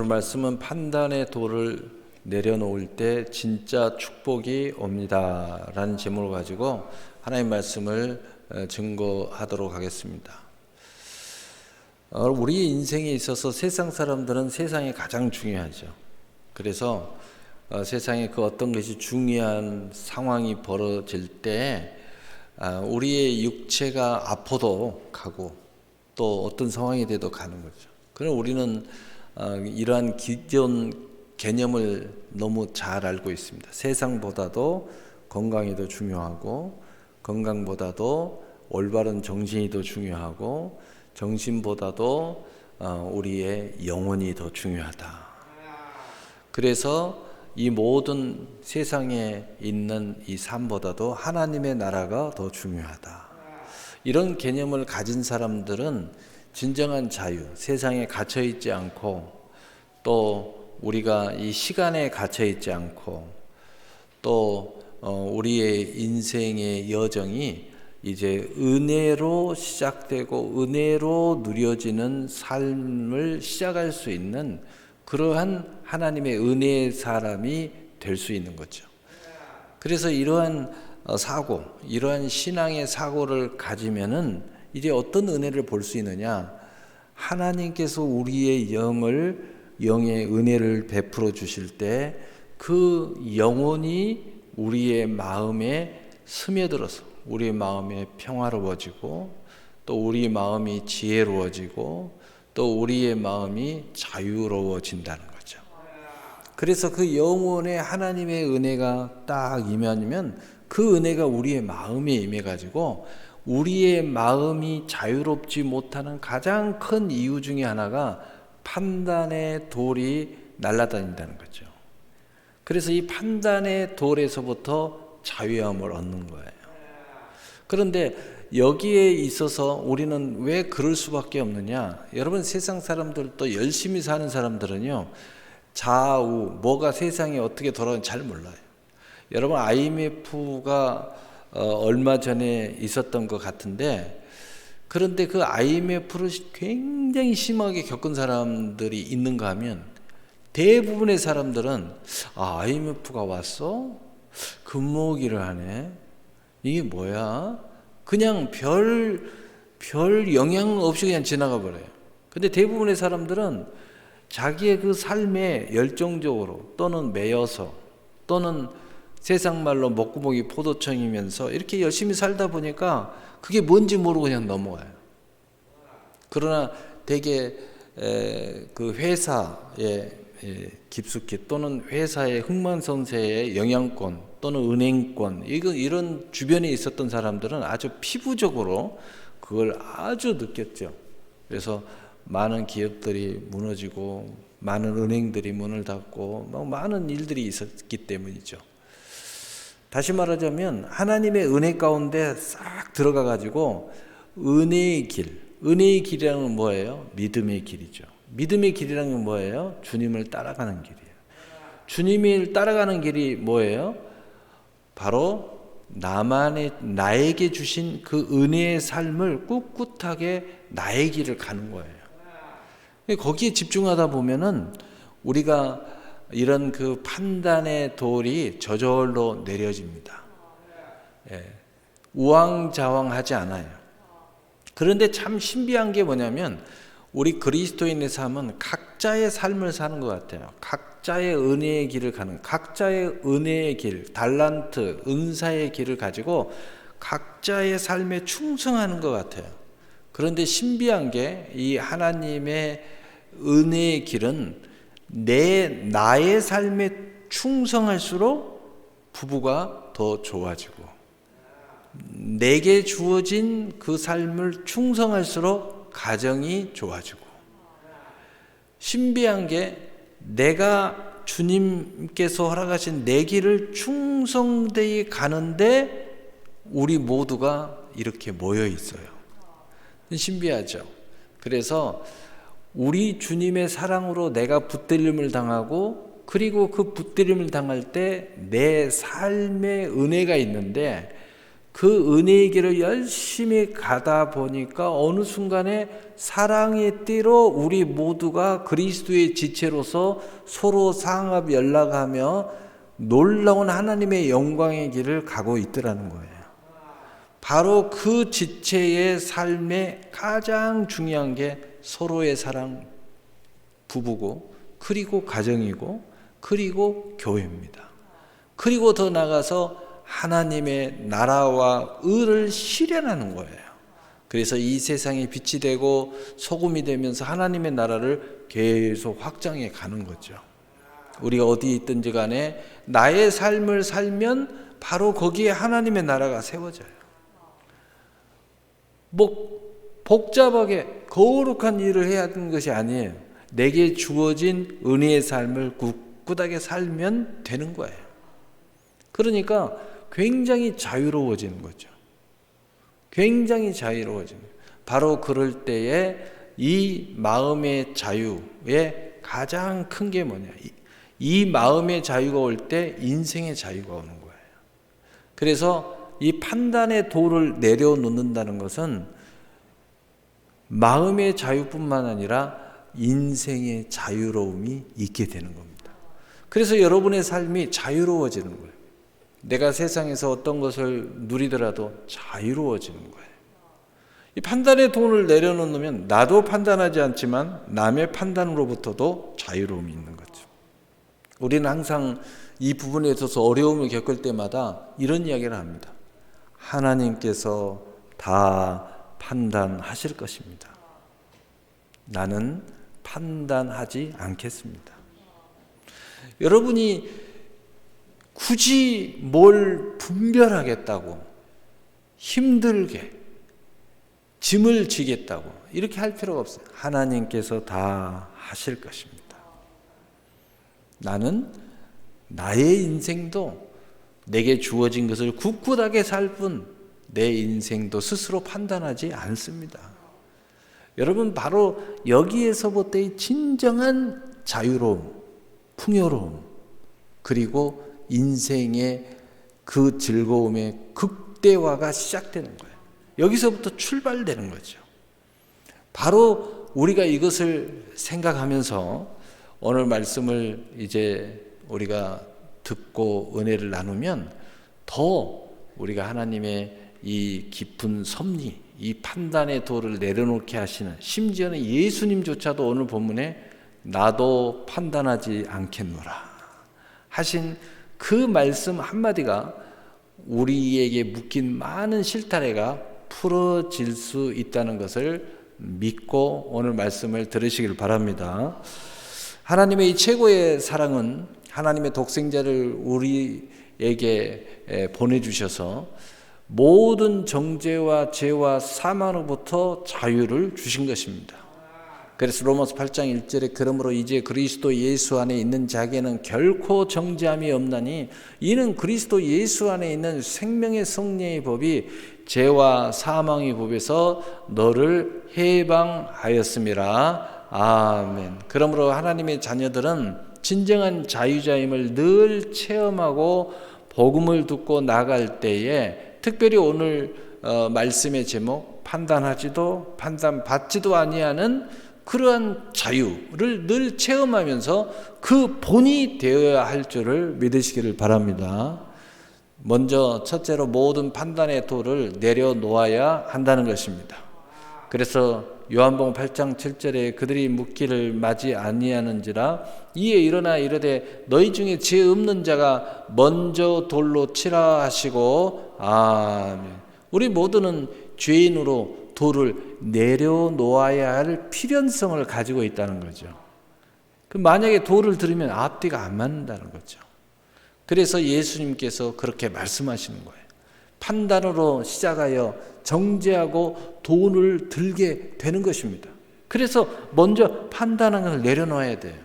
말씀은 판단의 돌을 내려놓을 때 진짜 축복이 옵니다 라는 제목을 가지고 하나님 말씀을 증거하도록 하겠습니다. 우리 인생에 있어서 세상 사람들은 세상이 가장 중요하죠. 그래서 세상에 그 어떤 것이 중요한 상황이 벌어질 때 우리의 육체가 아파도 가고 또 어떤 상황이 돼도 가는 거죠. 그럼 우리는 이러한 기존 개념을 너무 잘 알고 있습니다. 세상보다도 건강이 더 중요하고, 건강보다도 올바른 정신이 더 중요하고, 정신보다도 우리의 영혼이 더 중요하다. 그래서 이 모든 세상에 있는 이 삶보다도 하나님의 나라가 더 중요하다. 이런 개념을 가진 사람들은 진정한 자유, 세상에 갇혀 있지 않고, 또 우리가 이 시간에 갇혀 있지 않고, 또 우리의 인생의 여정이 이제 은혜로 시작되고 은혜로 누려지는 삶을 시작할 수 있는 그러한 하나님의 은혜의 사람이 될 수 있는 거죠. 그래서 이러한 사고, 이러한 신앙의 사고를 가지면은 이제 어떤 은혜를 볼 수 있느냐? 하나님께서 우리의 영의 은혜를 베풀어 주실 때 그 영혼이 우리의 마음에 스며들어서 우리의 마음이 평화로워지고, 또 우리 마음이 지혜로워지고, 또 우리의 마음이 자유로워진다는 거죠. 그래서 그 영혼에 하나님의 은혜가 딱 임하면 그 은혜가 우리의 마음에 임해가지고 우리의 마음이 자유롭지 못하는 가장 큰 이유 중에 하나가 판단의 돌이 날아다닌다는 거죠. 그래서 이 판단의 돌에서부터 자유함을 얻는 거예요. 그런데 여기에 있어서 우리는 왜 그럴 수밖에 없느냐? 여러분, 세상 사람들도 열심히 사는 사람들은요, 좌우 뭐가 세상에 어떻게 돌아가는지 잘 몰라요. 여러분, IMF가 얼마 전에 있었던 것 같은데, 그런데 그 IMF를 굉장히 심하게 겪은 사람들이 있는가 하면 대부분의 사람들은 IMF가 왔어? 금모기를 하네? 이게 뭐야? 그냥 별 영향 없이 그냥 지나가 버려요. 근데 대부분의 사람들은 자기의 그 삶에 열정적으로 또는 매여서 또는 세상 말로 먹구멍이 포도청이면서 이렇게 열심히 살다 보니까 그게 뭔지 모르고 그냥 넘어가요. 그러나 대개 그 회사의 깊숙이 또는 회사의 흥망성쇠의 영향권 또는 은행권 이런 주변에 있었던 사람들은 아주 피부적으로 그걸 아주 느꼈죠. 그래서 많은 기업들이 무너지고 많은 은행들이 문을 닫고 많은 일들이 있었기 때문이죠. 다시 말하자면 하나님의 은혜 가운데 싹 들어가 가지고 은혜의 길이라는 건 뭐예요? 믿음의 길이죠. 믿음의 길이라는 건 뭐예요? 주님을 따라가는 길이에요. 주님을 따라가는 길이 뭐예요? 바로 나에게 주신 그 은혜의 삶을 꿋꿋하게 나의 길을 가는 거예요. 거기에 집중하다 보면은 우리가 이런 그 판단의 돌이 저절로 내려집니다. 우왕좌왕하지 않아요. 그런데 참 신비한 게 뭐냐면 우리 그리스도인의 삶은 각자의 삶을 사는 것 같아요. 각자의 은혜의 길을 가는, 각자의 은혜의 길, 달란트, 은사의 길을 가지고 각자의 삶에 충성하는 것 같아요. 그런데 신비한 게 이 하나님의 은혜의 길은 나의 삶에 충성할수록 부부가 더 좋아지고, 내게 주어진 그 삶을 충성할수록 가정이 좋아지고, 신비한 게 내가 주님께서 허락하신 내 길을 충성되이 가는데 우리 모두가 이렇게 모여 있어요. 신비하죠. 그래서 우리 주님의 사랑으로 내가 붙들림을 당하고, 그리고 그 붙들림을 당할 때 내 삶에 은혜가 있는데 그 은혜의 길을 열심히 가다 보니까 어느 순간에 사랑의 띠로 우리 모두가 그리스도의 지체로서 서로 상합 연락하며 놀라운 하나님의 영광의 길을 가고 있더라는 거예요. 바로 그 지체의 삶에 가장 중요한 게 서로의 사랑, 부부고, 그리고 가정이고, 그리고 교회입니다. 그리고 더 나아가서 하나님의 나라와 의를 실현하는 거예요. 그래서 이 세상에 빛이 되고 소금이 되면서 하나님의 나라를 계속 확장해 가는 거죠. 우리가 어디 있든지 간에 나의 삶을 살면 바로 거기에 하나님의 나라가 세워져요. 복잡하게 거룩한 일을 해야 하는 것이 아니에요. 내게 주어진 은혜의 삶을 굳굳하게 살면 되는 거예요. 그러니까 굉장히 자유로워지는 거죠. 굉장히 자유로워지는 거예요. 바로 그럴 때에 이 마음의 자유의 가장 큰 게 뭐냐. 이 마음의 자유가 올 때 인생의 자유가 오는 거예요. 그래서 이 판단의 도를 내려놓는다는 것은 마음의 자유뿐만 아니라 인생의 자유로움이 있게 되는 겁니다. 그래서 여러분의 삶이 자유로워지는 거예요. 내가 세상에서 어떤 것을 누리더라도 자유로워지는 거예요. 이 판단의 도를 내려놓으면 나도 판단하지 않지만 남의 판단으로부터도 자유로움이 있는 거죠. 우리는 항상 이 부분에 있어서 어려움을 겪을 때마다 이런 이야기를 합니다. 하나님께서 다 판단하실 것입니다. 나는 판단하지 않겠습니다. 여러분이 굳이 뭘 분별하겠다고 힘들게 짐을 지겠다고 이렇게 할 필요가 없어요. 하나님께서 다 하실 것입니다. 나는 나의 인생도 내게 주어진 것을 굳굳하게 살 뿐 내 인생도 스스로 판단하지 않습니다. 여러분 바로 여기에서부터의 진정한 자유로움, 풍요로움, 그리고 인생의 그 즐거움의 극대화가 시작되는 거예요. 여기서부터 출발되는 거죠. 바로 우리가 이것을 생각하면서 오늘 말씀을 이제 우리가 듣고 은혜를 나누면 더 우리가 하나님의 이 깊은 섭리, 이 판단의 도를 내려놓게 하시는, 심지어는 예수님조차도 오늘 본문에 나도 판단하지 않겠노라 하신 그 말씀 한마디가 우리에게 묶인 많은 실타래가 풀어질 수 있다는 것을 믿고 오늘 말씀을 들으시길 바랍니다. 하나님의 이 최고의 사랑은 하나님의 독생자를 우리에게 보내주셔서 모든 정죄와 죄와 사망으로부터 자유를 주신 것입니다. 그래서 로마서 8장 1절에 그러므로 이제 그리스도 예수 안에 있는 자에게는 결코 정죄함이 없나니 이는 그리스도 예수 안에 있는 생명의 성령의 법이 죄와 사망의 법에서 너를 해방하였음이라. 아멘. 그러므로 하나님의 자녀들은 진정한 자유자임을 늘 체험하고 복음을 듣고 나갈 때에 특별히 오늘 말씀의 제목 판단하지도 판단받지도 아니하는 그러한 자유를 늘 체험하면서 그 본이 되어야 할 줄을 믿으시기를 바랍니다. 먼저 첫째로 모든 판단의 도를 내려놓아야 한다는 것입니다. 그래서 요한복음 8장 7절에 그들이 묻기를 맞이 아니하는지라 이에 일어나 이르되 너희 중에 죄 없는 자가 먼저 돌로 치라 하시고 아멘. 우리 모두는 죄인으로 돌을 내려놓아야 할 필연성을 가지고 있다는 거죠. 만약에 돌을 들으면 앞뒤가 안 맞는다는 거죠. 그래서 예수님께서 그렇게 말씀하시는 거예요. 판단으로 시작하여 정죄하고 돈을 들게 되는 것입니다. 그래서 먼저 판단하는 걸 내려놔야 돼요.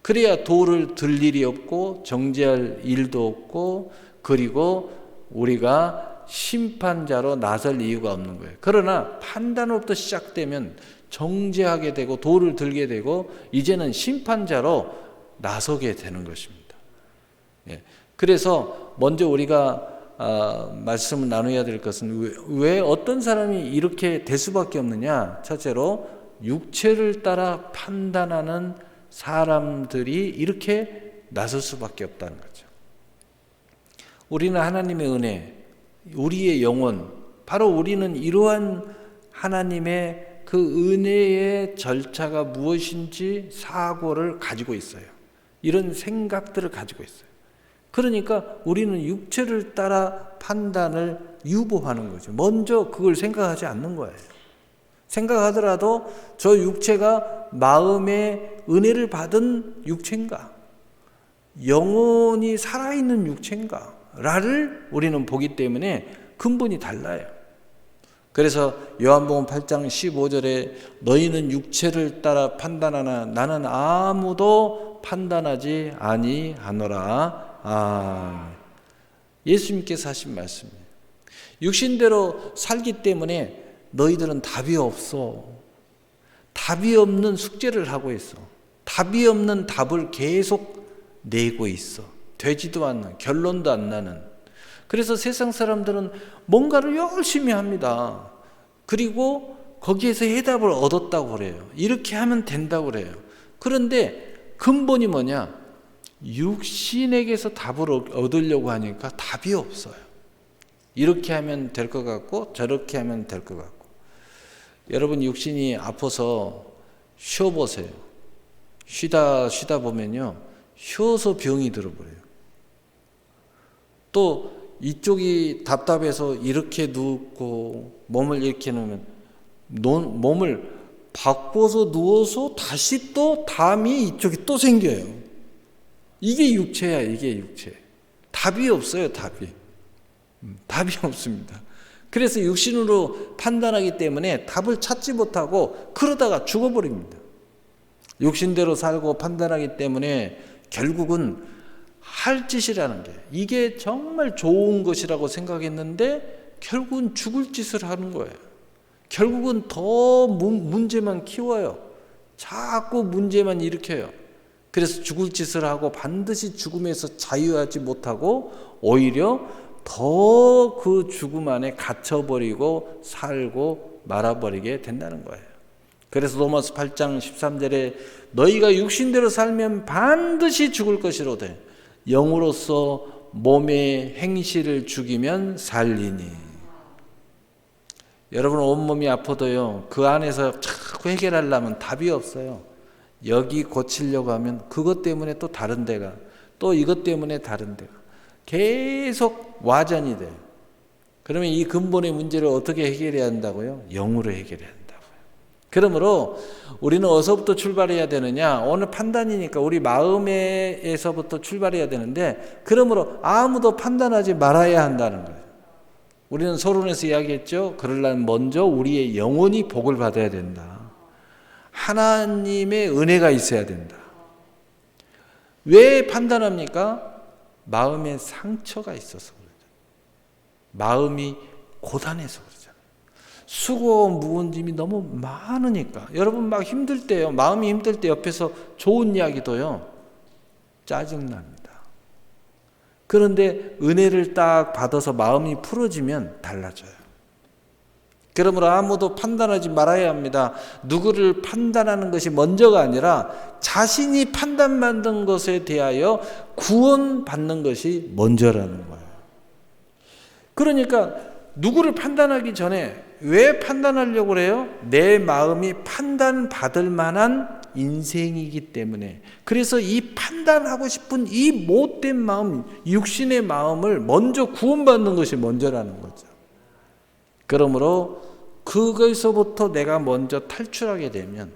그래야 돌을 들 일이 없고 정죄할 일도 없고 그리고 우리가 심판자로 나설 이유가 없는 거예요. 그러나 판단으로부터 시작되면 정죄하게 되고 돌을 들게 되고 이제는 심판자로 나서게 되는 것입니다. 그래서 먼저 우리가 말씀을 나눠야 될 것은 왜 어떤 사람이 이렇게 될 수밖에 없느냐. 첫째로 육체를 따라 판단하는 사람들이 이렇게 나설 수밖에 없다는 거죠. 우리는 하나님의 은혜, 우리의 영혼, 바로 우리는 이러한 하나님의 그 은혜의 절차가 무엇인지 사고를 가지고 있어요. 이런 생각들을 가지고 있어요. 그러니까 우리는 육체를 따라 판단을 유보하는 거죠. 먼저 그걸 생각하지 않는 거예요. 생각하더라도 저 육체가 마음의 은혜를 받은 육체인가? 영혼이 살아있는 육체인가?를 우리는 보기 때문에 근본이 달라요. 그래서 요한복음 8장 15절에 너희는 육체를 따라 판단하나 나는 아무도 판단하지 아니하노라. 예수님께서 하신 말씀이에요. 육신대로 살기 때문에 너희들은 답이 없어. 답이 없는 숙제를 하고 있어. 답이 없는 답을 계속 내고 있어. 되지도 않는, 결론도 안 나는. 그래서 세상 사람들은 뭔가를 열심히 합니다. 그리고 거기에서 해답을 얻었다고 그래요. 이렇게 하면 된다고 그래요. 그런데 근본이 뭐냐? 육신에게서 답을 얻으려고 하니까 답이 없어요. 이렇게 하면 될 것 같고 저렇게 하면 될 것 같고. 여러분 육신이 아파서 쉬어보세요. 쉬다 보면요. 쉬어서 병이 들어버려요. 또 이쪽이 답답해서 이렇게 눕고 몸을 이렇게 놓으면 몸을 바꿔서 누워서 다시 또 담이 이쪽에 또 생겨요. 이게 육체야, 이게 육체. 답이 없어요, 답이. 답이 없습니다. 그래서 육신으로 판단하기 때문에 답을 찾지 못하고 그러다가 죽어버립니다. 육신대로 살고 판단하기 때문에 결국은 할 짓이라는 게 이게 정말 좋은 것이라고 생각했는데 결국은 죽을 짓을 하는 거예요. 결국은 더 문제만 키워요. 자꾸 문제만 일으켜요. 그래서 죽을 짓을 하고 반드시 죽음에서 자유하지 못하고 오히려 더 그 죽음 안에 갇혀버리고 살고 말아버리게 된다는 거예요. 그래서 로마서 8장 13절에 너희가 육신대로 살면 반드시 죽을 것이로되 영으로서 몸의 행실을 죽이면 살리니. 여러분 온몸이 아파도요 그 안에서 자꾸 해결하려면 답이 없어요. 여기 고치려고 하면 그것 때문에 또 다른 데가, 또 이것 때문에 다른 데가 계속 와전이 돼요. 그러면 이 근본의 문제를 어떻게 해결해야 한다고요? 영으로 해결해야 한다고요. 그러므로 우리는 어디서부터 출발해야 되느냐? 오늘 판단이니까 우리 마음에서부터 출발해야 되는데, 그러므로 아무도 판단하지 말아야 한다는 거예요. 우리는 서론에서 이야기했죠. 그러려면 먼저 우리의 영혼이 복을 받아야 된다. 하나님의 은혜가 있어야 된다. 왜 판단합니까? 마음에 상처가 있어서 그러죠. 마음이 고단해서 그러잖아요. 수고와 무거운 짐이 너무 많으니까. 여러분 막 힘들 때요, 마음이 힘들 때 옆에서 좋은 이야기도요 짜증납니다. 그런데 은혜를 딱 받아서 마음이 풀어지면 달라져요. 그러므로 아무도 판단하지 말아야 합니다. 누구를 판단하는 것이 먼저가 아니라 자신이 판단받는 것에 대하여 구원받는 것이 먼저라는 거예요. 그러니까 누구를 판단하기 전에 왜 판단하려고 그래요? 내 마음이 판단받을 만한 인생이기 때문에. 그래서 이 판단하고 싶은 이 못된 마음, 육신의 마음을 먼저 구원받는 것이 먼저라는 거죠. 그러므로 그것에서부터 내가 먼저 탈출하게 되면,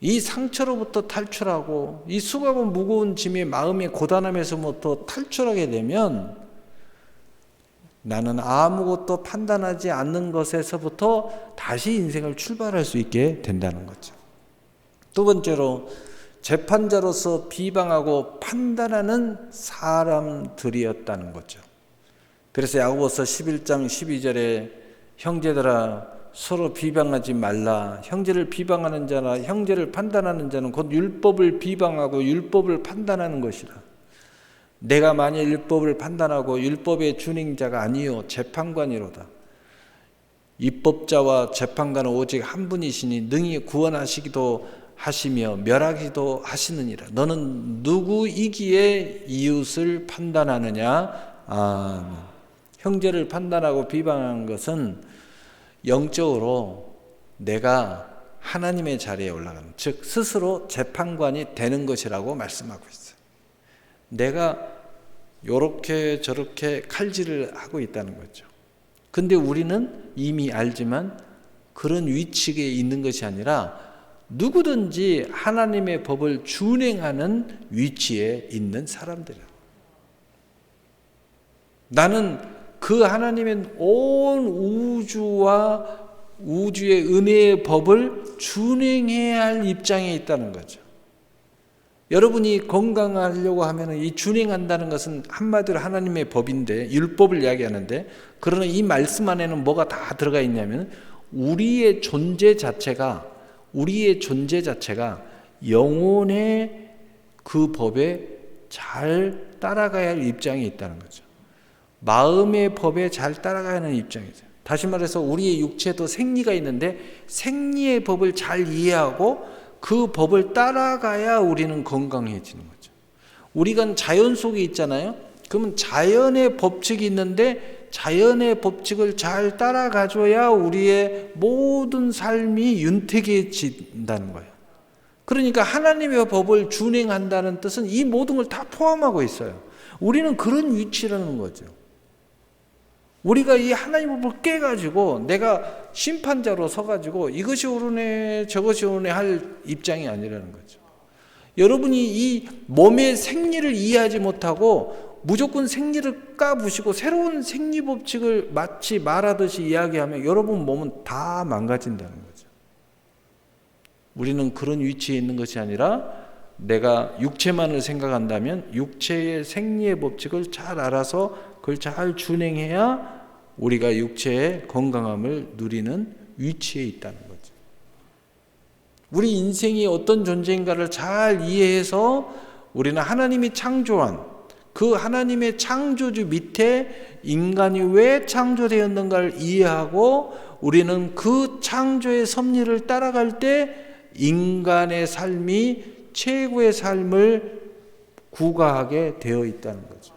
이 상처로부터 탈출하고 이 수고하고 무거운 짐의 마음의 고단함에서부터 탈출하게 되면 나는 아무것도 판단하지 않는 것에서부터 다시 인생을 출발할 수 있게 된다는 거죠. 두 번째로, 재판자로서 비방하고 판단하는 사람들이었다는 거죠. 그래서 야고보서 11장 12절에 형제들아 서로 비방하지 말라. 형제를 비방하는 자나 형제를 판단하는 자는 곧 율법을 비방하고 율법을 판단하는 것이라. 내가 만일 율법을 판단하고 율법의 준행자가 아니요 재판관이로다. 입법자와 재판관은 오직 한 분이시니 능히 구원하시기도 하시며 멸하기도 하시느니라. 너는 누구이기에 이웃을 판단하느냐? 형제를 판단하고 비방하는 것은 영적으로 내가 하나님의 자리에 올라가는, 즉 스스로 재판관이 되는 것이라고 말씀하고 있어요. 내가 요렇게 저렇게 칼질을 하고 있다는 거죠. 근데 우리는 이미 알지만 그런 위치에 있는 것이 아니라 누구든지 하나님의 법을 준행하는 위치에 있는 사람들이야. 나는 그 하나님의 온 우주와 우주의 은혜의 법을 준행해야 할 입장에 있다는 거죠. 여러분이 건강하려고 하면 이 준행한다는 것은 한마디로 하나님의 법인데, 율법을 이야기하는데, 그러나 이 말씀 안에는 뭐가 다 들어가 있냐면 우리의 존재 자체가 영혼의 그 법에 잘 따라가야 할 입장에 있다는 거죠. 마음의 법에 잘 따라가야 하는 입장이죠. 다시 말해서 우리의 육체도 생리가 있는데 생리의 법을 잘 이해하고 그 법을 따라가야 우리는 건강해지는 거죠. 우리가 자연 속에 있잖아요. 그러면 자연의 법칙이 있는데 자연의 법칙을 잘 따라가줘야 우리의 모든 삶이 윤택해진다는 거예요. 그러니까 하나님의 법을 준행한다는 뜻은 이 모든 걸 다 포함하고 있어요. 우리는 그런 위치라는 거죠. 우리가 이 하나님의 법을 깨가지고 내가 심판자로 서가지고 이것이 옳으네 저것이 옳으네 할 입장이 아니라는 거죠. 여러분이 이 몸의 생리를 이해하지 못하고 무조건 생리를 까부시고 새로운 생리법칙을 마치 말하듯이 이야기하면 여러분 몸은 다 망가진다는 거죠. 우리는 그런 위치에 있는 것이 아니라 내가 육체만을 생각한다면 육체의 생리의 법칙을 잘 알아서 그걸 잘 준행해야 우리가 육체의 건강함을 누리는 위치에 있다는 거죠. 우리 인생이 어떤 존재인가를 잘 이해해서 우리는 하나님이 창조한 그 하나님의 창조주 밑에 인간이 왜 창조되었는가를 이해하고 우리는 그 창조의 섭리를 따라갈 때 인간의 삶이 최고의 삶을 구가하게 되어 있다는 거죠.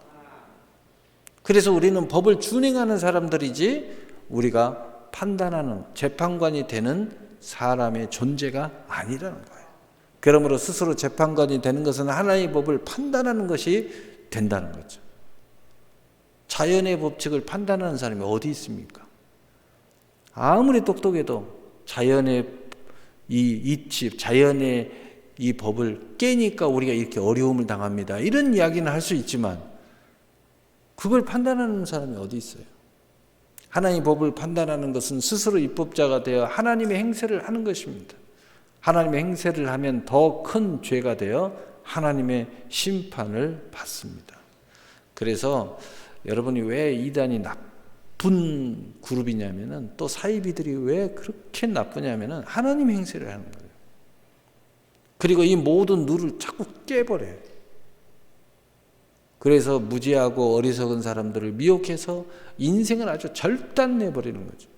그래서 우리는 법을 준행하는 사람들이지 우리가 판단하는 재판관이 되는 사람의 존재가 아니라는 거예요. 그러므로 스스로 재판관이 되는 것은 하나님의 법을 판단하는 것이 된다는 거죠. 자연의 법칙을 판단하는 사람이 어디 있습니까? 아무리 똑똑해도 자연의 이 이치, 자연의 이 법을 깨니까 우리가 이렇게 어려움을 당합니다. 이런 이야기는 할 수 있지만 그걸 판단하는 사람이 어디 있어요? 하나님의 법을 판단하는 것은 스스로 입법자가 되어 하나님의 행세를 하는 것입니다. 하나님의 행세를 하면 더 큰 죄가 되어 하나님의 심판을 받습니다. 그래서 여러분이 왜 이단이 나쁜 그룹이냐면은 또 사이비들이 왜 그렇게 나쁘냐면은 하나님 행세를 하는 거예요. 그리고 이 모든 룰을 자꾸 깨버려요. 그래서 무지하고 어리석은 사람들을 미혹해서 인생을 아주 절단내버리는 거죠.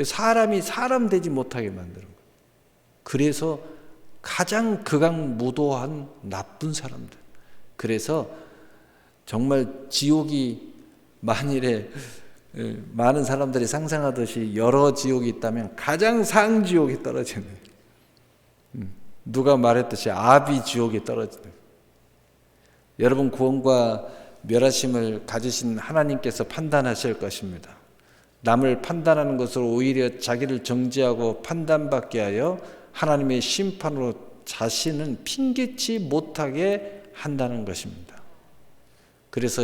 사람이 사람 되지 못하게 만드는 거예요. 그래서 가장 극악무도한 나쁜 사람들. 그래서 정말 지옥이 만일에 많은 사람들이 상상하듯이 여러 지옥이 있다면 가장 상지옥에 떨어지는, 누가 말했듯이 아비 지옥에 떨어지는. 여러분 구원과 멸하심을 가지신 하나님께서 판단하실 것입니다. 남을 판단하는 것으로 오히려 자기를 정죄하고 판단받게 하여 하나님의 심판으로 자신은 핑계치 못하게 한다는 것입니다. 그래서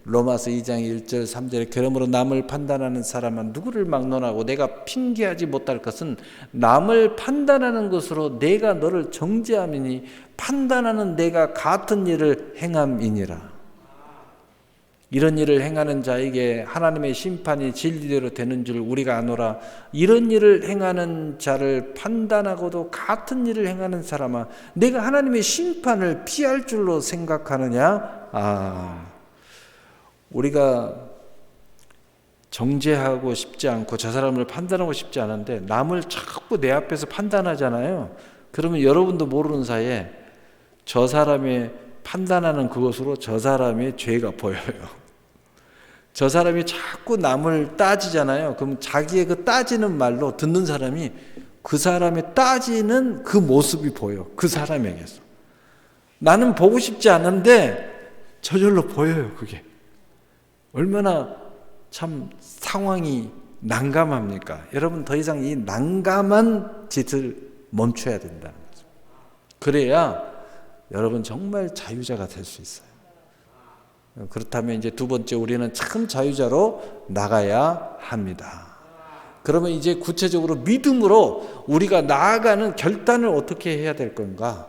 로마서 2장 1절 3절에 그러므로 남을 판단하는 사람은 누구를 막론하고 내가 핑계하지 못할 것은 남을 판단하는 것으로 내가 너를 정죄함이니 판단하는 내가 같은 일을 행함이니라. 이런 일을 행하는 자에게 하나님의 심판이 진리대로 되는 줄 우리가 아노라. 이런 일을 행하는 자를 판단하고도 같은 일을 행하는 사람아, 내가 하나님의 심판을 피할 줄로 생각하느냐? 우리가 정죄하고 싶지 않고 저 사람을 판단하고 싶지 않은데 남을 자꾸 내 앞에서 판단하잖아요. 그러면 여러분도 모르는 사이에 저 사람의 판단하는 그것으로 저 사람의 죄가 보여요. 저 사람이 자꾸 남을 따지잖아요. 그럼 자기의 그 따지는 말로 듣는 사람이 그 사람의 따지는 그 모습이 보여. 그 사람에게서. 나는 보고 싶지 않은데 저절로 보여요. 그게. 얼마나 참 상황이 난감합니까? 여러분, 더 이상 이 난감한 짓을 멈춰야 된다는 거죠. 그래야 여러분 정말 자유자가 될 수 있어요. 그렇다면 이제 두 번째, 우리는 참 자유자로 나가야 합니다. 그러면 이제 구체적으로 믿음으로 우리가 나아가는 결단을 어떻게 해야 될 건가?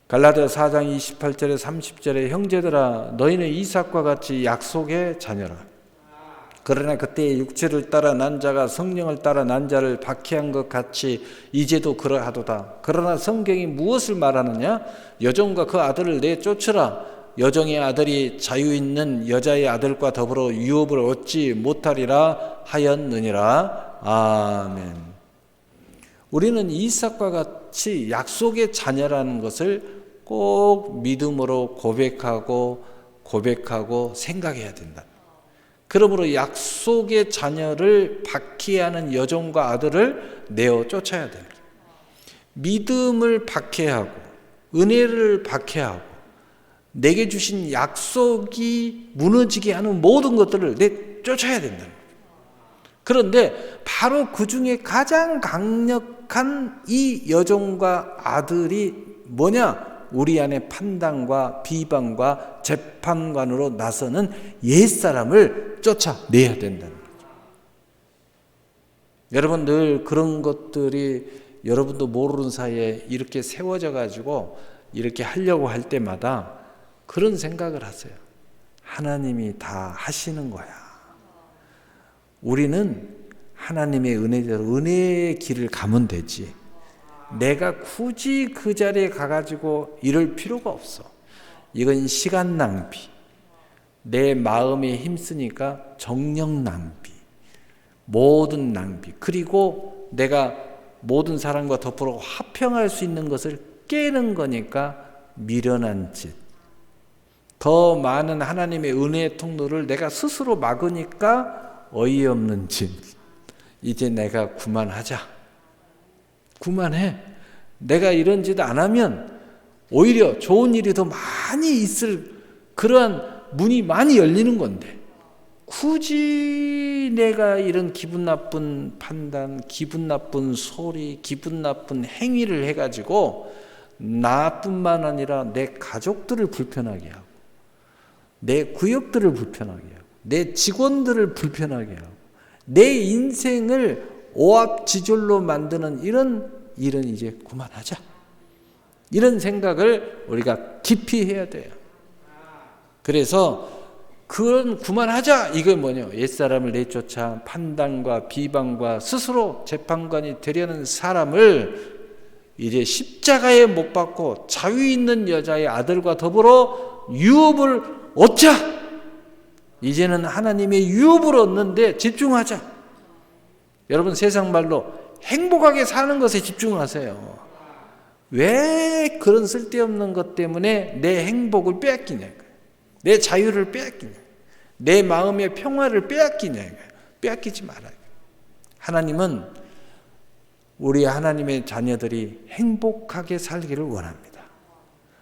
갈라디아 4장 28절에 30절에 형제들아, 너희는 이삭과 같이 약속의 자녀라. 그러나 그때의 육체를 따라 난 자가 성령을 따라 난 자를 박해한 것 같이 이제도 그러하도다. 그러나 성경이 무엇을 말하느냐? 여종과 그 아들을 내쫓으라. 여종의 아들이 자유 있는 여자의 아들과 더불어 유업을 얻지 못하리라 하였느니라. 아멘. 우리는 이삭과 같이 약속의 자녀라는 것을 꼭 믿음으로 고백하고 생각해야 된다. 그러므로 약속의 자녀를 박해하는 여종과 아들을 내어 쫓아야 됩니다. 믿음을 박해하고 은혜를 박해하고 내게 주신 약속이 무너지게 하는 모든 것들을 쫓아야 된다. 그런데 바로 그 중에 가장 강력한 이 여종과 아들이 뭐냐? 우리 안에 판단과 비방과 재판관으로 나서는 옛사람을 쫓아내야 된다는 거죠. 여러분, 늘 그런 것들이 여러분도 모르는 사이에 이렇게 세워져 가지고 이렇게 하려고 할 때마다 그런 생각을 하세요. 하나님이 다 하시는 거야. 우리는 하나님의 은혜대로 은혜의 길을 가면 되지. 내가 굳이 그 자리에 가가지고 이럴 필요가 없어. 이건 시간 낭비. 내 마음에 힘쓰니까 정력 낭비. 모든 낭비. 그리고 내가 모든 사람과 더불어 화평할 수 있는 것을 깨는 거니까 미련한 짓. 더 많은 하나님의 은혜의 통로를 내가 스스로 막으니까 어이없는 짓. 이제 내가 그만하자. 그만해. 내가 이런 짓 안 하면 오히려 좋은 일이 더 많이 있을 그러한 문이 많이 열리는 건데 굳이 내가 이런 기분 나쁜 판단, 기분 나쁜 소리, 기분 나쁜 행위를 해가지고 나뿐만 아니라 내 가족들을 불편하게 하고 내 구역들을 불편하게 하고 내 직원들을 불편하게 하고 내 인생을 오합지졸로 만드는 이런 일은 이제 그만하자. 이런 생각을 우리가 깊이 해야 돼요. 그래서 그건 그만하자. 이건 뭐냐? 옛사람을 내쫓아 판단과 비방과 스스로 재판관이 되려는 사람을 이제 십자가에 못 박고 자유 있는 여자의 아들과 더불어 유업을 얻자. 이제는 하나님의 유업을 얻는데 집중하자. 여러분, 세상 말로 행복하게 사는 것에 집중하세요. 왜 그런 쓸데없는 것 때문에 내 행복을 빼앗기냐, 내 자유를 빼앗기냐, 내 마음의 평화를 빼앗기냐. 빼앗기지 말아요. 하나님은 우리 하나님의 자녀들이 행복하게 살기를 원합니다.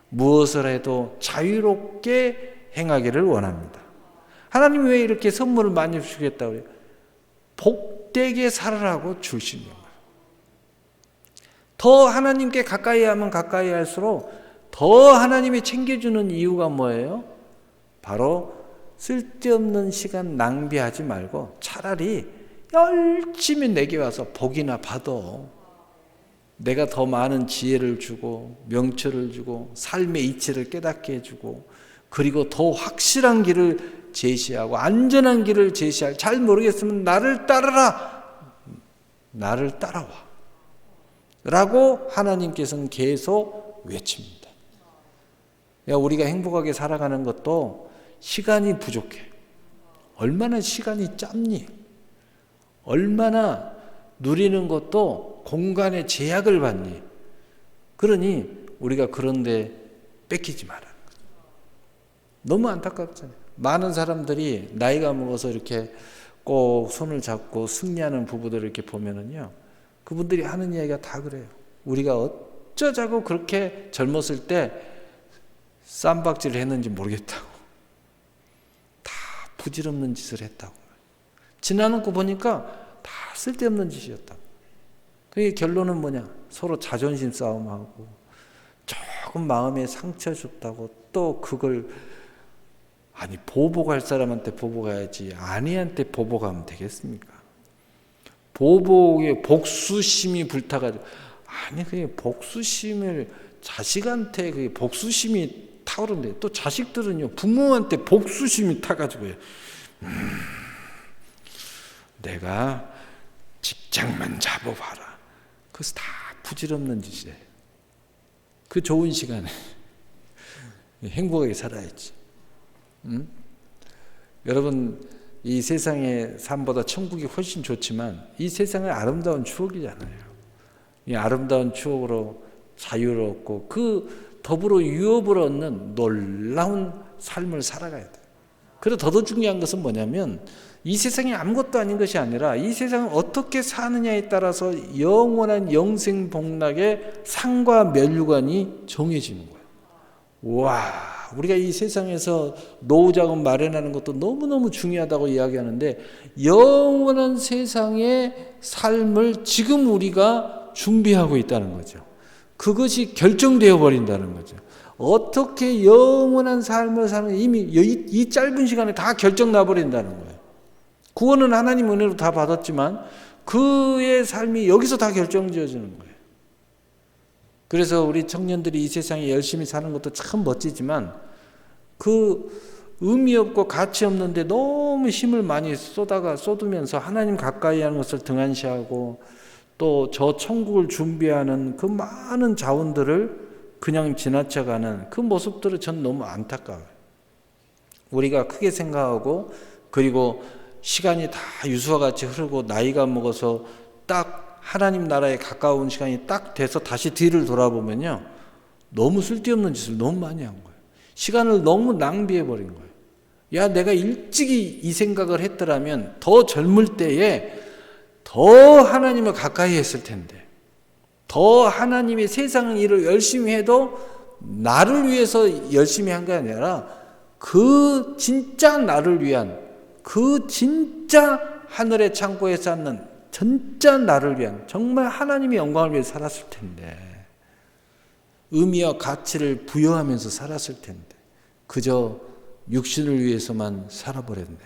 무엇을 해도 자유롭게 행하기를 원합니다. 하나님이 왜 이렇게 선물을 많이 주겠다고 그래요? 복되게 살으라고 주신 거예요. 더 하나님께 가까이 하면 가까이 할수록 더 하나님이 챙겨주는 이유가 뭐예요? 바로 쓸데없는 시간 낭비하지 말고 차라리 열심히 내게 와서 복이나 받아. 내가 더 많은 지혜를 주고 명철을 주고 삶의 이치를 깨닫게 해주고 그리고 더 확실한 길을 제시하고 안전한 길을 제시할, 잘 모르겠으면 나를 따르라, 나를 따라와 라고 하나님께서는 계속 외칩니다. 야, 우리가 행복하게 살아가는 것도 시간이 부족해. 얼마나 시간이 짧니? 얼마나 누리는 것도 공간의 제약을 받니? 그러니 우리가 그런데 뺏기지 마라. 너무 안타깝잖아요. 많은 사람들이 나이가 먹어서 이렇게 꼭 손을 잡고 승리하는 부부들을 이렇게 보면은요, 그분들이 하는 이야기가 다 그래요. 우리가 어쩌자고 그렇게 젊었을 때 쌈박질을 했는지 모르겠다고, 다 부질없는 짓을 했다고, 지나놓고 보니까 다 쓸데없는 짓이었다고. 그게 결론은 뭐냐? 서로 자존심 싸움하고 조금 마음에 상처 줬다고 또 그걸, 아니 보복할 사람한테 보복해야지 아내한테 보복하면 되겠습니까? 보복에 복수심이 불타가지고, 아니 그게 복수심을 자식한테, 그게 복수심이 타오른대. 또 자식들은요, 부모한테 복수심이 타가지고요, 내가 직장만 잡아봐라. 그래서 다 부질없는 짓이에요. 그 좋은 시간에 행복하게 살아야지. 여러분, 이 세상의 삶보다 천국이 훨씬 좋지만 이 세상은 아름다운 추억이잖아요. 이 아름다운 추억으로 자유를 얻고 그 더불어 유업을 얻는 놀라운 삶을 살아가야 돼요. 그리고 더 중요한 것은 뭐냐면, 이 세상이 아무것도 아닌 것이 아니라 이 세상을 어떻게 사느냐에 따라서 영원한 영생복락의 상과 멸류관이 정해지는 거예요. 와, 우리가 이 세상에서 노후자금 마련하는 것도 너무너무 중요하다고 이야기하는데, 영원한 세상의 삶을 지금 우리가 준비하고 있다는 거죠. 그것이 결정되어 버린다는 거죠. 어떻게 영원한 삶을 사는, 이미 이 짧은 시간에 다 결정 나버린다는 거예요. 구원은 하나님 은혜로 다 받았지만 그의 삶이 여기서 다 결정지어지는 거예요. 그래서 우리 청년들이 이 세상에 열심히 사는 것도 참 멋지지만, 그 의미 없고 가치 없는데 너무 힘을 많이 쏟으면서 하나님 가까이 하는 것을 등한시하고, 또 저 천국을 준비하는 그 많은 자원들을 그냥 지나쳐가는 그 모습들을 전 너무 안타까워요. 우리가 크게 생각하고, 그리고 시간이 다 유수와 같이 흐르고 나이가 먹어서 딱 하나님 나라에 가까운 시간이 딱 돼서 다시 뒤를 돌아보면요, 너무 쓸데없는 짓을 너무 많이 한 거예요. 시간을 너무 낭비해버린 거예요. 야, 내가 일찍이 이 생각을 했더라면 더 젊을 때에 더 하나님을 가까이 했을 텐데, 더 하나님의 세상 일을 열심히 해도 나를 위해서 열심히 한 게 아니라 그 진짜 나를 위한, 그 진짜 하늘의 창고에 쌓는 진짜 나를 위한, 정말 하나님의 영광을 위해 살았을 텐데, 의미와 가치를 부여하면서 살았을 텐데 그저 육신을 위해서만 살아버렸네.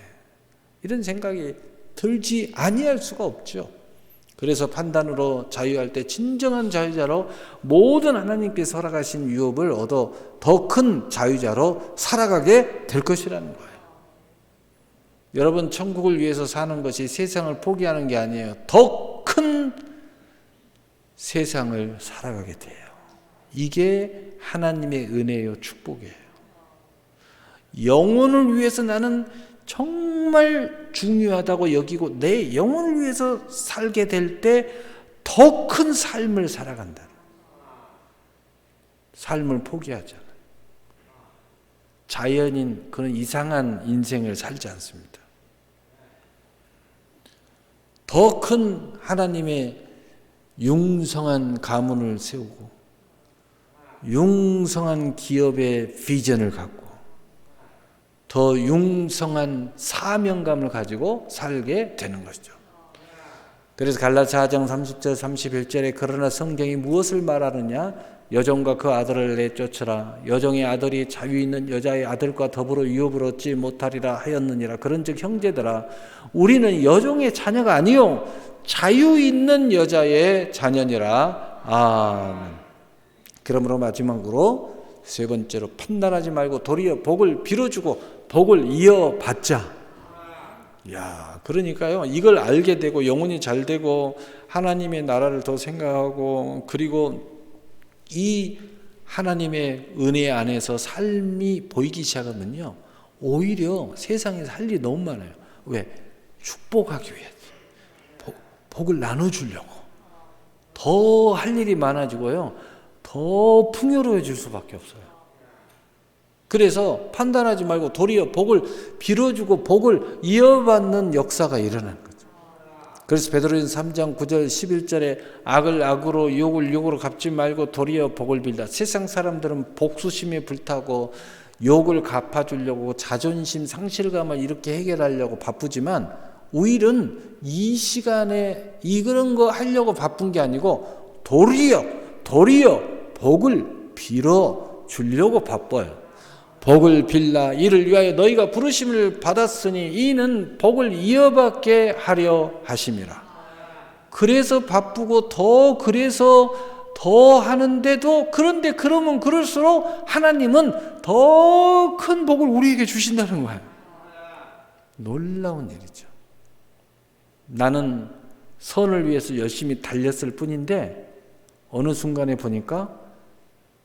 이런 생각이 들지 아니할 수가 없죠. 그래서 판단으로 자유할 때 진정한 자유자로 모든 하나님께서 허락하신 유업을 얻어 더 큰 자유자로 살아가게 될 것이라는 거예요. 여러분, 천국을 위해서 사는 것이 세상을 포기하는 게 아니에요. 더 큰 세상을 살아가게 돼요. 이게 하나님의 은혜요, 축복이에요. 영혼을 위해서 나는 정말 중요하다고 여기고 내 영혼을 위해서 살게 될 때 더 큰 삶을 살아간다. 삶을 포기하잖아요. 자연인 그런 이상한 인생을 살지 않습니다. 더 큰 하나님의 융성한 가문을 세우고 융성한 기업의 비전을 갖고 더 융성한 사명감을 가지고 살게 되는 것이죠. 그래서 갈라디아 4장 30절 31절에 그러나 성경이 무엇을 말하느냐? 여종과 그 아들을 내쫓으라. 여종의 아들이 자유 있는 여자의 아들과 더불어 유업을 얻지 못하리라 하였느니라. 그런즉 형제들아, 우리는 여종의 자녀가 아니요 자유 있는 여자의 자녀니라. 아멘. 그러므로 마지막으로 세 번째로 판단하지 말고 도리어 복을 빌어주고 복을 이어받자. 야, 그러니까요, 이걸 알게 되고 영혼이 잘 되고 하나님의 나라를 더 생각하고, 그리고 이 하나님의 은혜 안에서 삶이 보이기 시작하면요, 오히려 세상에서 할 일이 너무 많아요. 왜? 축복하기 위해, 복을 나눠주려고 더 할 일이 많아지고요, 더 풍요로워질 수밖에 없어요. 그래서 판단하지 말고 도리어 복을 빌어주고 복을 이어받는 역사가 일어나는 거죠. 그래서 베드로전서 3장 9절 11절에 악을 악으로 욕을 욕으로 갚지 말고 도리어 복을 빌다. 세상 사람들은 복수심에 불타고 욕을 갚아주려고 자존심 상실감을 이렇게 해결하려고 바쁘지만, 우일은 이 시간에 이런 거 하려고 바쁜 게 아니고 도리어 복을 빌어주려고 바빠요. 복을 빌라. 이를 위하여 너희가 부르심을 받았으니 이는 복을 이어받게 하려 하심이라. 그래서 바쁘고 그래서 더 하는데도, 그런데 그러면 그럴수록 하나님은 더 큰 복을 우리에게 주신다는 거예요. 놀라운 일이죠. 나는 선을 위해서 열심히 달렸을 뿐인데 어느 순간에 보니까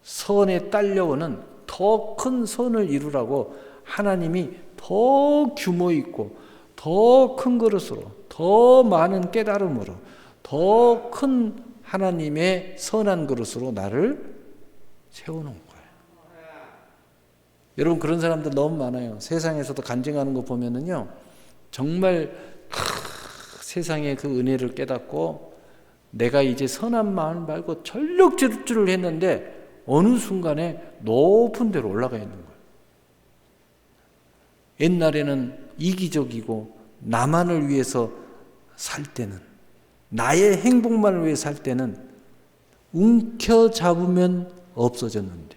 선에 딸려오는 더 큰 선을 이루라고 하나님이 더 규모 있고 더 큰 그릇으로, 더 많은 깨달음으로, 더 큰 하나님의 선한 그릇으로 나를 세우는 거예요. 여러분, 그런 사람들 너무 많아요. 세상에서도 간증하는 거 보면은요, 정말 세상의 그 은혜를 깨닫고 내가 이제 선한 마음 말고 전력 질주를 했는데 어느 순간에 높은 데로 올라가 있는 거예요. 옛날에는 이기적이고 나만을 위해서 살 때는, 나의 행복만을 위해 살 때는 움켜잡으면 없어졌는데,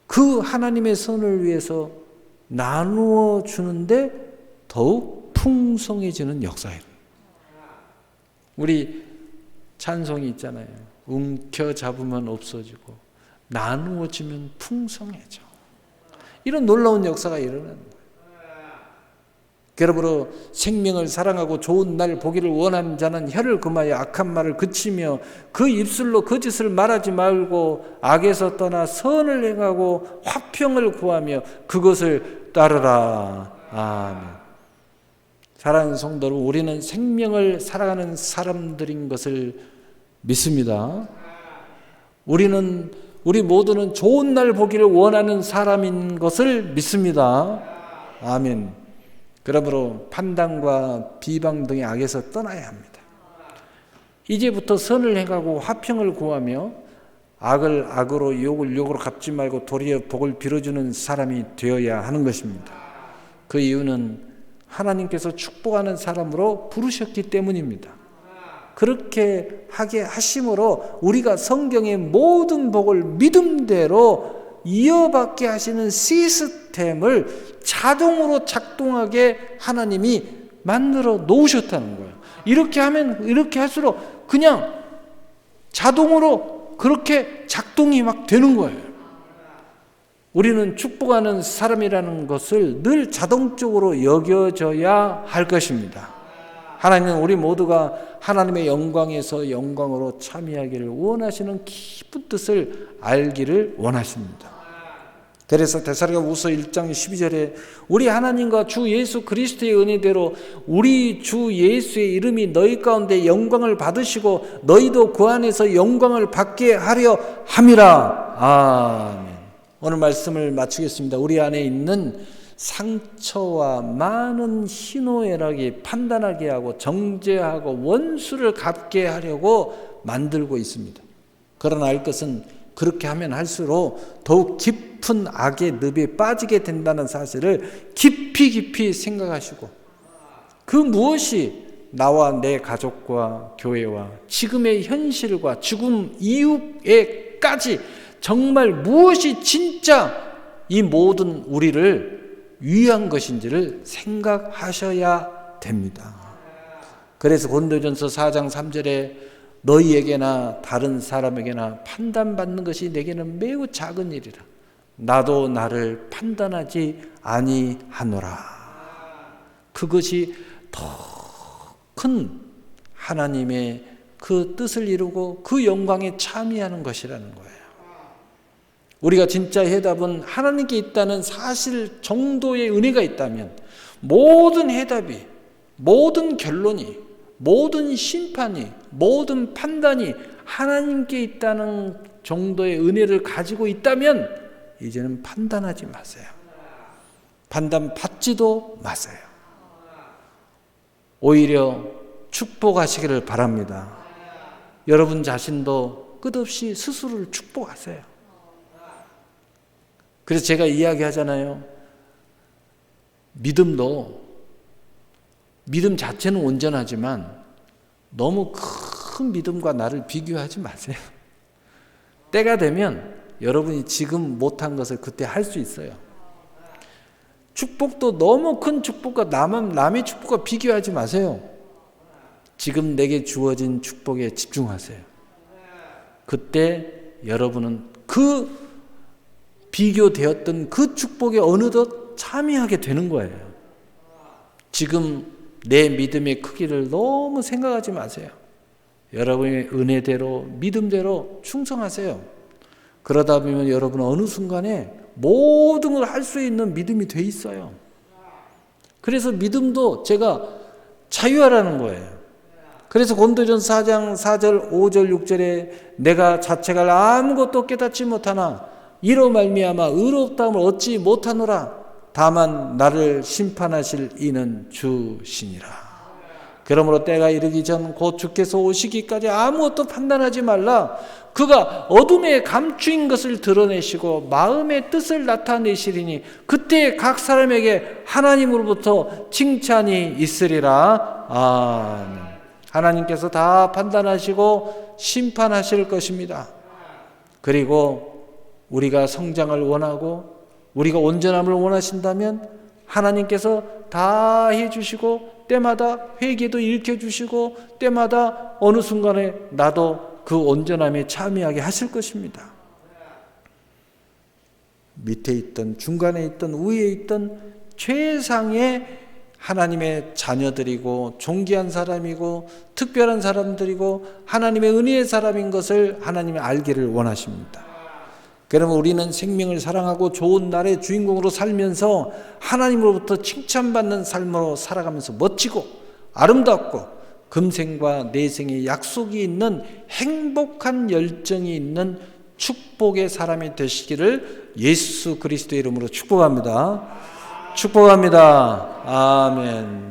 그 하나님의 선을 위해서 나누어 주는데 더욱 풍성해지는 역사예요. 우리 찬송이 있잖아요. 움켜잡으면 없어지고 나누어지면 풍성해져. 이런 놀라운 역사가 일어나는 거예요. 그러므로 생명을 사랑하고 좋은 날 보기를 원하는 자는 혀를 금하여 악한 말을 그치며 그 입술로 거짓을 말하지 말고 악에서 떠나 선을 행하고 화평을 구하며 그것을 따르라. 아멘. 사랑하는 성도 여러분, 우리는 생명을 살아가는 사람들인 것을 믿습니다. 우리 모두는 좋은 날 보기를 원하는 사람인 것을 믿습니다. 아멘. 그러므로 판단과 비방 등의 악에서 떠나야 합니다. 이제부터 선을 행하고 화평을 구하며 악을 악으로 욕을 욕으로 갚지 말고 도리어 복을 빌어주는 사람이 되어야 하는 것입니다. 그 이유는 하나님께서 축복하는 사람으로 부르셨기 때문입니다. 그렇게 하게 하심으로 우리가 성경의 모든 복을 믿음대로 이어받게 하시는 시스템을 자동으로 작동하게 하나님이 만들어 놓으셨다는 거예요. 이렇게 하면, 이렇게 할수록 그냥 자동으로 그렇게 작동이 막 되는 거예요. 우리는 축복하는 사람이라는 것을 늘 자동적으로 여겨져야 할 것입니다. 하나님은 우리 모두가 하나님의 영광에서 영광으로 참여하기를 원하시는 깊은 뜻을 알기를 원하십니다. 그래서 데살로니가후서 1장 12절에 우리 하나님과 주 예수 그리스도의 은혜대로 우리 주 예수의 이름이 너희 가운데 영광을 받으시고 너희도 그 안에서 영광을 받게 하려 함이라. 아멘. 오늘 말씀을 마치겠습니다. 우리 안에 있는 상처와 많은 희노애락이 판단하게 하고 정죄하고 원수를 갚게 하려고 만들고 있습니다. 그러나 알 것은 그렇게 하면 할수록 더욱 깊은 악의 늪에 빠지게 된다는 사실을 깊이 생각하시고, 그 무엇이 나와 내 가족과 교회와 지금의 현실과 죽음 이후에까지 정말 무엇이 진짜 이 모든 우리를 위한 것인지를 생각하셔야 됩니다. 그래서 고린도전서 4장 3절에 너희에게나 다른 사람에게나 판단받는 것이 내게는 매우 작은 일이라. 나도 나를 판단하지 아니하노라. 그것이 더 큰 하나님의 그 뜻을 이루고 그 영광에 참여하는 것이라는 거예요. 우리가 진짜 해답은 하나님께 있다는 사실 정도의 은혜가 있다면 모든 해답이, 모든 결론이, 모든 심판이, 모든 판단이 하나님께 있다는 정도의 은혜를 가지고 있다면 이제는 판단하지 마세요. 판단받지도 마세요. 오히려 축복하시기를 바랍니다. 여러분 자신도 끝없이 스스로를 축복하세요. 그래서 제가 이야기하잖아요. 믿음 자체는 온전하지만 너무 큰 믿음과 나를 비교하지 마세요. 때가 되면 여러분이 지금 못한 것을 그때 할 수 있어요. 축복도 너무 큰 축복과 남의 축복과 비교하지 마세요. 지금 내게 주어진 축복에 집중하세요. 그때 여러분은 그 비교되었던 그 축복에 어느덧 참여하게 되는 거예요. 지금 내 믿음의 크기를 너무 생각하지 마세요. 여러분의 은혜대로 믿음대로 충성하세요. 그러다 보면 여러분은 어느 순간에 모든 걸 할 수 있는 믿음이 돼 있어요. 그래서 믿음도 제가 자유하라는 거예요. 그래서 고린도전서 4장 4절 5절 6절에 내가 자체가 아무것도 깨닫지 못하나 이로 말미암아 의롭다함을 얻지 못하노라. 다만 나를 심판하실 이는 주시니라. 그러므로 때가 이르기 전 곧 주께서 오시기까지 아무것도 판단하지 말라. 그가 어둠에 감추인 것을 드러내시고 마음의 뜻을 나타내시리니 그때 각 사람에게 하나님으로부터 칭찬이 있으리라. 아멘. 하나님께서 다 판단하시고 심판하실 것입니다. 그리고 우리가 성장을 원하고 우리가 온전함을 원하신다면 하나님께서 다 해주시고 때마다 회개도 일으켜주시고 때마다 어느 순간에 나도 그 온전함에 참여하게 하실 것입니다. 밑에 있던 중간에 있던 위에 있던 최상의 하나님의 자녀들이고 존귀한 사람이고 특별한 사람들이고 하나님의 은혜의 사람인 것을 하나님이 알기를 원하십니다. 그러면 우리는 생명을 사랑하고 좋은 날의 주인공으로 살면서 하나님으로부터 칭찬받는 삶으로 살아가면서 멋지고 아름답고 금생과 내생의 약속이 있는 행복한 열정이 있는 축복의 사람이 되시기를 예수 그리스도의 이름으로 축복합니다. 축복합니다. 아멘.